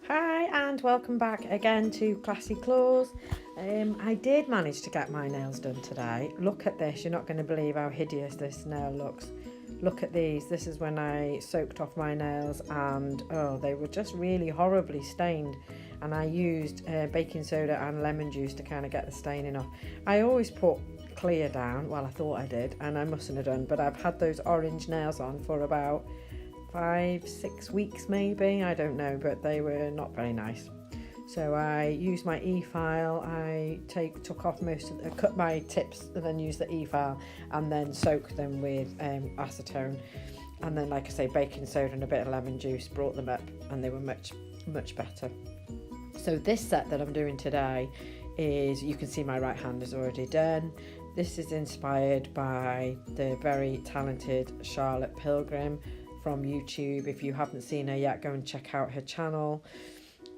Hi and welcome back again to Classy Claws. I did manage to get my nails done today. Look at this, you're not going to believe how hideous this nail looks. Look at these, this is when I soaked off my nails and they were just really horribly stained, and I used baking soda and lemon juice to kind of get the staining off. I always put clear down, well I thought I did and I mustn't have done, but I've had those orange nails on for about 5-6 weeks maybe, I don't know, but they were not very nice. So I used my e-file, I took off cut my tips and then used the e-file and then soaked them with acetone, and then like I say baking soda and a bit of lemon juice brought them up and they were much better. So this set that I'm doing today is, you can see my right hand is already done. This is inspired by the very talented Charlotte Pilgrim from YouTube. If you haven't seen her yet, go and check out her channel.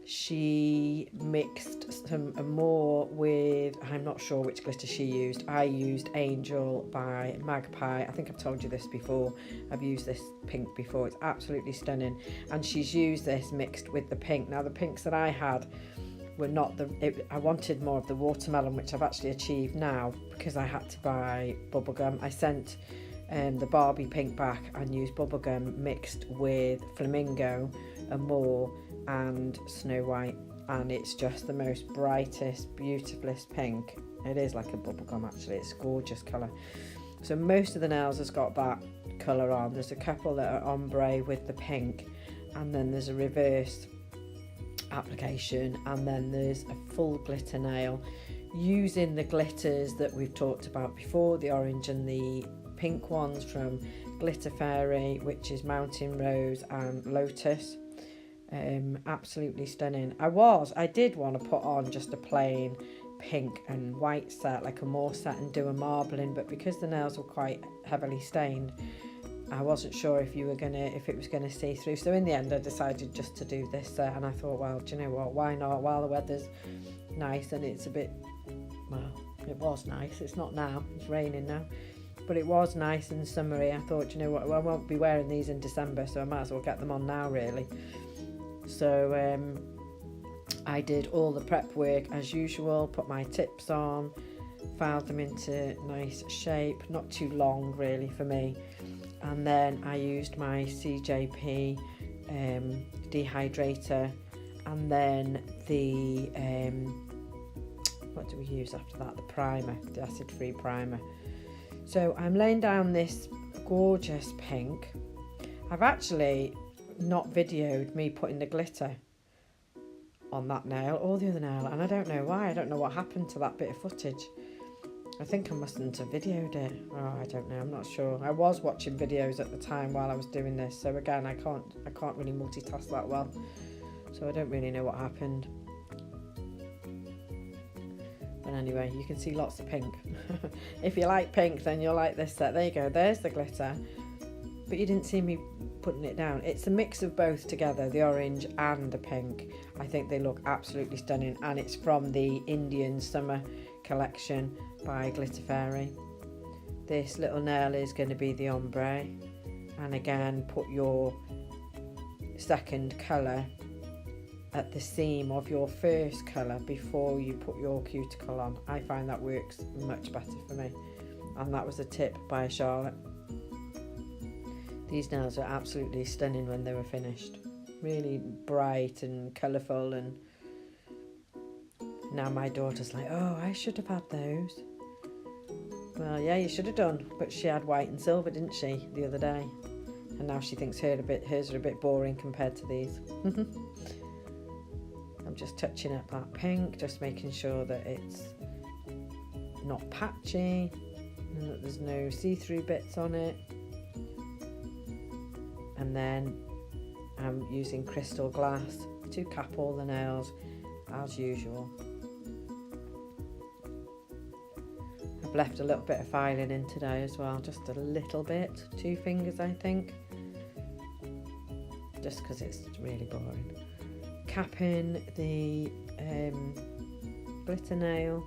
She mixed some more with, I'm not sure which glitter she used. I used Angel by Magpie. I think I've told you this before. I've used this pink before. It's absolutely stunning. And she's used this mixed with the pink. Now the pinks that I had were not I wanted more of the watermelon, which I've actually achieved now because I had to buy bubblegum. I sent the Barbie pink back and used bubblegum mixed with flamingo, amore and snow white, and it's just the most brightest, beautifulest pink. It is like a bubblegum actually, it's a gorgeous colour. So most of the nails has got that colour on. There's a couple that are ombre with the pink, and then there's a reverse application, and then there's a full glitter nail using the glitters that we've talked about before, the orange and the pink ones from Glitter Fairy, which is Mountain Rose and Lotus. Absolutely stunning. I did want to put on just a plain pink and white set, like a more set, and do a marbling, but because the nails were quite heavily stained, I wasn't sure if it was gonna see through. So in the end I decided just to do this set, and I thought, well, do you know what, why not, while the weather's nice and it's a bit, well, it was nice, it's not now, it's raining now, but it was nice and summery. I thought, you know what, I won't be wearing these in December, so I might as well get them on now really. So I did all the prep work as usual, put my tips on, filed them into nice shape, not too long really for me, and then I used my CJP dehydrator, and then the what do we use after that, the primer, the acid free primer. So I'm laying down this gorgeous pink. I've actually not videoed me putting the glitter on that nail or the other nail, and I don't know why. I don't know what happened to that bit of footage. I think I mustn't have videoed it. Oh, I don't know, I'm not sure. I was watching videos at the time while I was doing this, so again I can't really multitask that well, so I don't really know what happened. But anyway, you can see lots of pink. If you like pink, then you'll like this set. There you go, there's the glitter. But you didn't see me putting it down. It's a mix of both together, the orange and the pink. I think they look absolutely stunning, and it's from the Indian Summer collection by Glitter Fairy. This little nail is going to be the ombre, and again, put your second colour at the seam of your first colour before you put your cuticle on. I find that works much better for me, and that was a tip by Charlotte. These nails are absolutely stunning when they were finished, really bright and colourful, and now my daughter's like, oh, I should have had those. Well, yeah, you should have done, but she had white and silver, didn't she, the other day, and now she thinks hers are a bit boring compared to these. I'm just touching up that pink, just making sure that it's not patchy and that there's no see-through bits on it. And then I'm using crystal glass to cap all the nails as usual. I've left a little bit of filing in today as well, just a little bit, 2 fingers I think, just because it's really boring. Capping the glitter nail.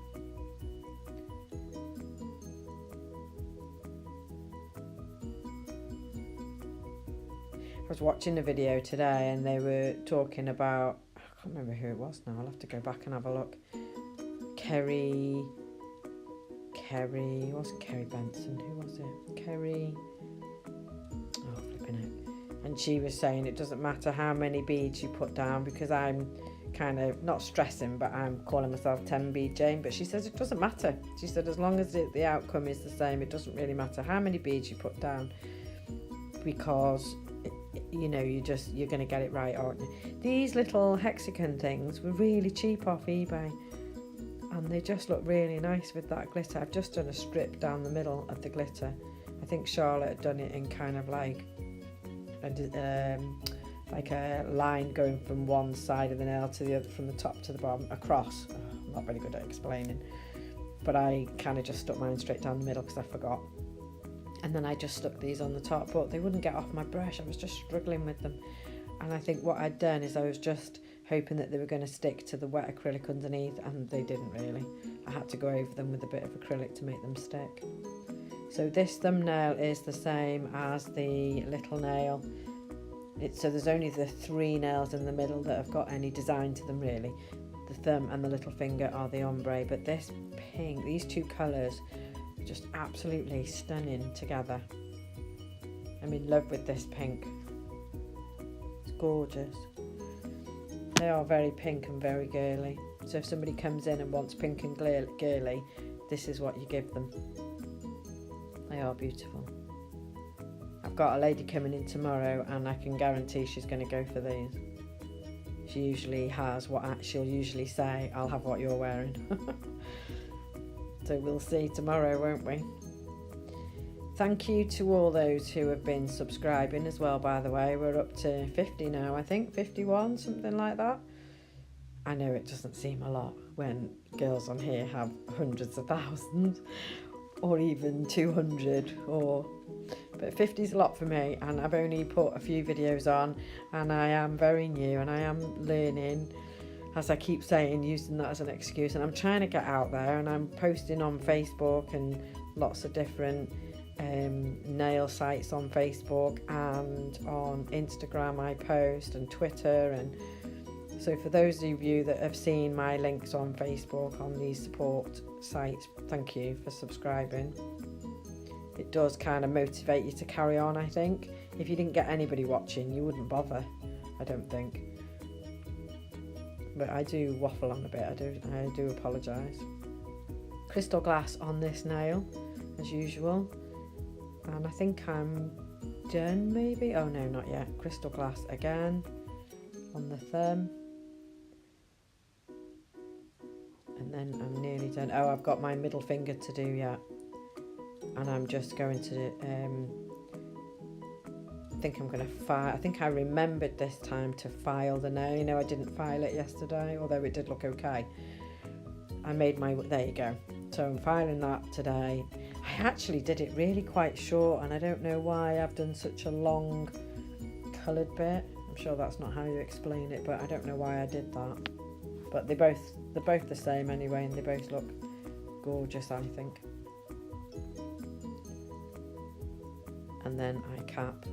I was watching a video today and they were talking about, I can't remember who it was now. I'll have to go back and have a look. Kerry, it wasn't Kerry Benson. Who was it? Kerry. Oh, flipping it. And she was saying it doesn't matter how many beads you put down, because I'm kind of not stressing, but I'm calling myself 10 bead Jane. But she says it doesn't matter. She said as long as the outcome is the same, it doesn't really matter how many beads you put down, because you know you're going to get it right, aren't you? These little hexagon things were really cheap off eBay, and they just look really nice with that glitter. I've just done a strip down the middle of the glitter. I think Charlotte had done it in kind of like a line going from one side of the nail to the other, from the top to the bottom, across. Oh, I'm not very good at explaining, but I kind of just stuck mine straight down the middle because I forgot. And then I just stuck these on the top, but they wouldn't get off my brush. I was just struggling with them. And I think what I'd done is I was just hoping that they were going to stick to the wet acrylic underneath, and they didn't really. I had to go over them with a bit of acrylic to make them stick. So this thumbnail is the same as the little nail. So there's only the 3 nails in the middle that have got any design to them really. The thumb and the little finger are the ombre, but this pink, these two colours, just absolutely stunning together. I'm in love with this pink. It's gorgeous. They are very pink and very girly. So if somebody comes in and wants pink and girly, this is what you give them. They are beautiful. I've got a lady coming in tomorrow, and I can guarantee she's going to go for these. She usually has what she'll usually say, I'll have what you're wearing. So we'll see tomorrow, won't we? Thank you to all those who have been subscribing as well, by the way. We're up to 50 now, I think, 51, something like that. I know it doesn't seem a lot when girls on here have hundreds of thousands, or even 200, but 50 is a lot for me, and I've only put a few videos on, and I am very new, and I am learning, as I keep saying, using that as an excuse, and I'm trying to get out there, and I'm posting on Facebook and lots of different nail sites on Facebook, and on Instagram I post, and Twitter, and so for those of you that have seen my links on Facebook on these support sites, thank you for subscribing. It does kind of motivate you to carry on, I think. If you didn't get anybody watching, you wouldn't bother, I don't think. But I do waffle on a bit, I do apologise. Crystal glass on this nail, as usual. And I think I'm done, maybe? Oh no, not yet. Crystal glass again on the thumb. And then I'm nearly done. Oh, I've got my middle finger to do yet. And I'm just going to, I think I'm going to file. I think I remembered this time to file the nail. You know, I didn't file it yesterday, although it did look okay. I made my, there you go. So I'm filing that today. I actually did it really quite short, and I don't know why I've done such a long coloured bit. I'm sure that's not how you explain it, but I don't know why I did that. But they're both the same anyway, and they both look gorgeous, I think. And then I cap,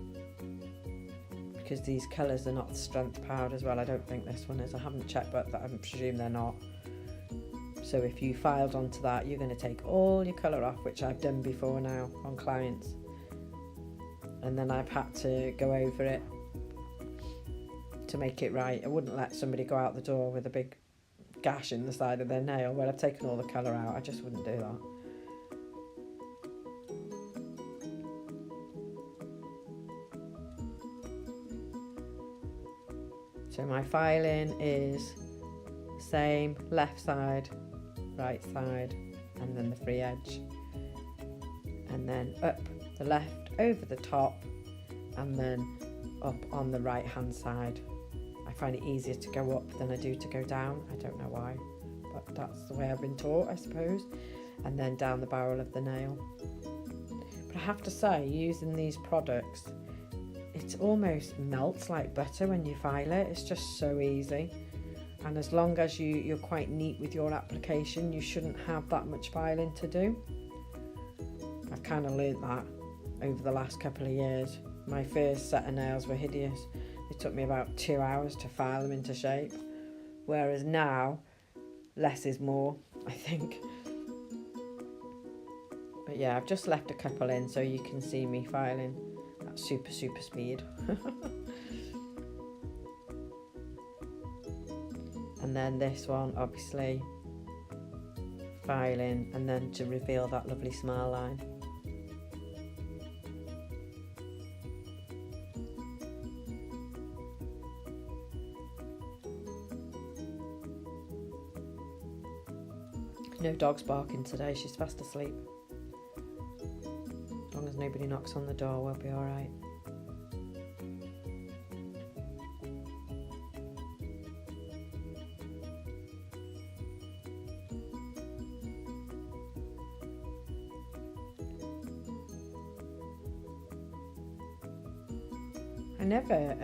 because these colours are not strength powered as well. I don't think this one is. I haven't checked, but I presume they're not. So if you filed onto that, you're going to take all your colour off, which I've done before now on clients. And then I've had to go over it to make it right. I wouldn't let somebody go out the door with a big gash in the side of their nail where I've taken all the colour out. I just wouldn't do that. So my filing is the same, left side, right side, and then the free edge. And then up the left, over the top, and then up on the right hand side. I find it easier to go up than I do to go down. I don't know why, but that's the way I've been taught, I suppose. And then down the barrel of the nail. But I have to say, using these products, it almost melts like butter when you file it. It's just so easy. And as long as you're quite neat with your application, you shouldn't have that much filing to do. I've kind of learnt that over the last couple of years. My first set of nails were hideous. It took me about 2 hours to file them into shape. whereas now less is more, I think. But yeah, I've just left a couple in so you can see me filing at super speed. And then this one, obviously filing, and then to reveal that lovely smile line. No dog's barking today, she's fast asleep. As long as nobody knocks on the door, we'll be alright. I never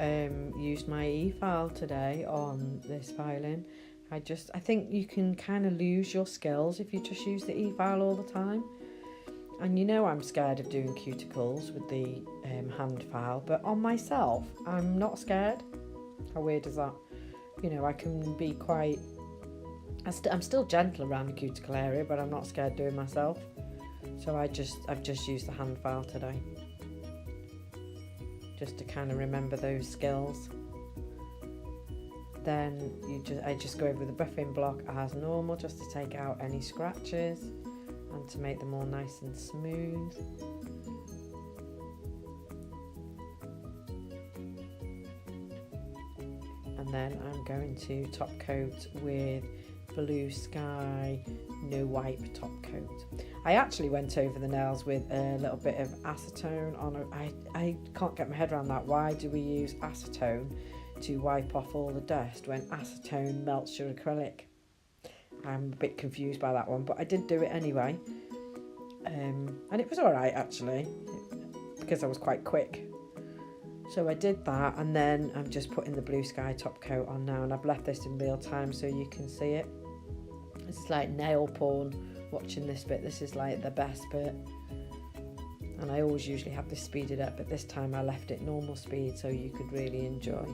used my e-file today on this filing. I think you can kind of lose your skills if you just use the e-file all the time. And you know I'm scared of doing cuticles with the hand file, but on myself I'm not scared. How weird is that? You know, I can be quite... I'm still gentle around the cuticle area, but I'm not scared doing myself. So I've just used the hand file today, just to kind of remember those skills. Then I just go over the buffing block as normal, just to take out any scratches and to make them all nice and smooth. And then I'm going to top coat with Blue Sky No Wipe top coat. I actually went over the nails with a little bit of acetone on. I can't get my head around that. Why do we use acetone to wipe off all the dust when acetone melts your acrylic? I'm a bit confused by that one, but I did do it anyway. And it was alright actually, because I was quite quick. So I did that, and then I'm just putting the Blue Sky top coat on now, and I've left this in real time so you can see it. It's like nail porn watching this bit. This is like the best bit. And I always usually have this speeded up, but this time I left it normal speed so you could really enjoy.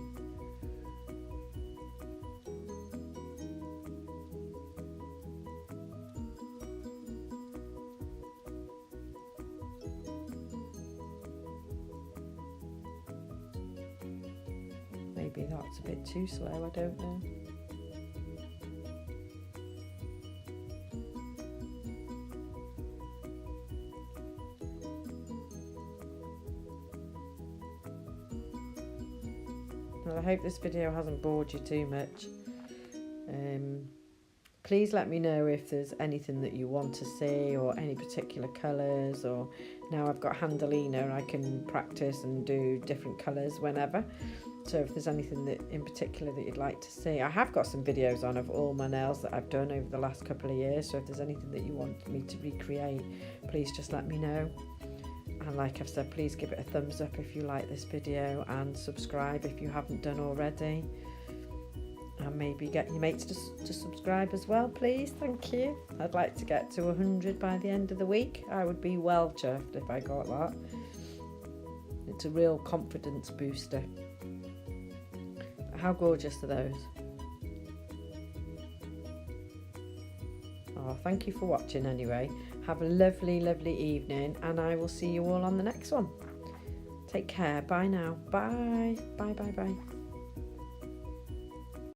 Maybe that's a bit too slow, I don't know. Well, I hope this video hasn't bored you too much. Please let me know if there's anything that you want to see, or any particular colours, or now I've got Handalina, I can practice and do different colours whenever. So if there's anything that in particular that you'd like to see, I have got some videos on of all my nails that I've done over the last couple of years. So if there's anything that you want me to recreate, please just let me know. And like I've said, please give it a thumbs up if you like this video, and subscribe if you haven't done already. And maybe get your mates to subscribe as well, please. Thank you. I'd like to get to 100 by the end of the week. I would be well chuffed if I got that. It's a real confidence booster. How gorgeous are those? Oh, thank you for watching anyway. Have a lovely, lovely evening, and I will see you all on the next one. Take care. Bye now. Bye. Bye, bye, bye.